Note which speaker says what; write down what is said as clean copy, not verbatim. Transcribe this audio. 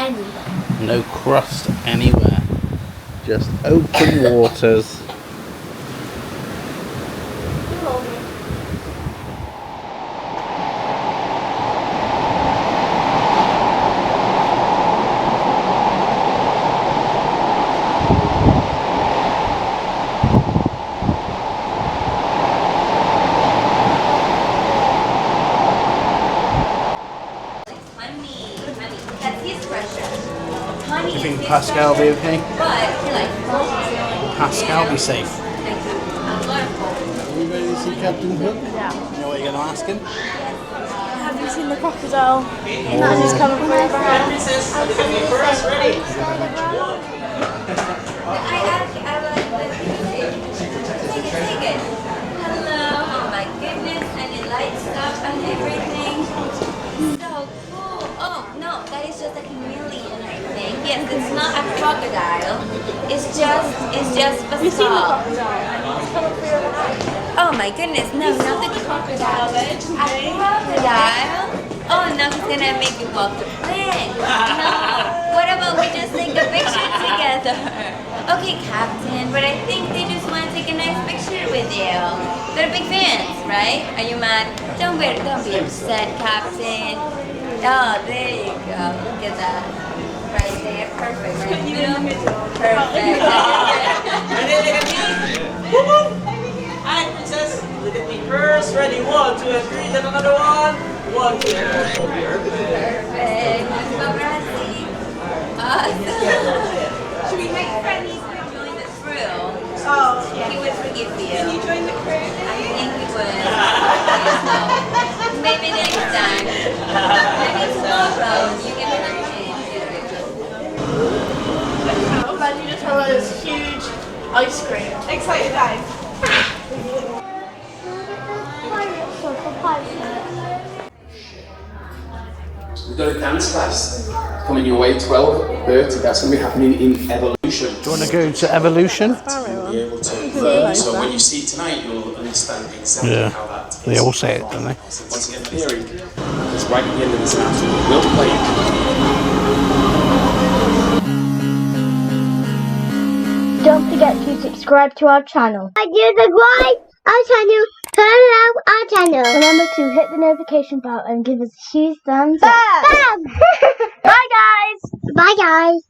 Speaker 1: anywhere.
Speaker 2: No crust anywhere. Just open waters. Do you think Pascal will be okay? Pascal be safe? Are we ready to see Captain Hook?
Speaker 1: Yeah.
Speaker 2: You know what you're going to ask him?
Speaker 1: Have you seen the crocodile? That is coming from over here.
Speaker 3: Hello, oh my goodness, and it lights up and everything. So cool. Oh no, that is just a chameleon, I think. Yes, it's not a crocodile. It's just Pascal.
Speaker 1: You've seen the crocodile? It's coming through your house.
Speaker 3: Oh my goodness, no, not the crocodile. A crocodile? Oh no, he's gonna make you walk the plank. No. What about we just take a picture together? Okay, Captain, but I think they just want to take a nice picture with you. They're big fans, right? Are you mad? Don't be upset, Captain. Oh, there you go. Look at that. Right there. Perfect. Right in the middle. Perfect.
Speaker 4: Hi, princess. Look at me first. Ready? 1, 2, and 3. Then another one. 1, 2, and 3.
Speaker 3: Perfect. Paparazzi. Awesome. Should we make friends? Join the crew. Oh, yeah. He would forgive you. Can you join the crew? I think he would. So, maybe next time. Maybe tomorrow. You give me a chance.
Speaker 1: I'm glad you just had this huge ice cream. Excited guys.
Speaker 5: We've got a dance class coming your way, 12:30. That's going to be happening in Evolution.
Speaker 2: Do you want to go to Evolution?
Speaker 5: You'll be able to learn. So when you see it tonight, you'll understand exactly how that is.
Speaker 2: They all say it, don't they?
Speaker 5: Once again, theory, because right at the end of this announcement, we'll play it.
Speaker 6: Don't forget to subscribe to our channel. Subscribe our channel. Turn on our channel. Remember to hit the notification bell and give us a huge thumbs up. Bye guys. Bye guys.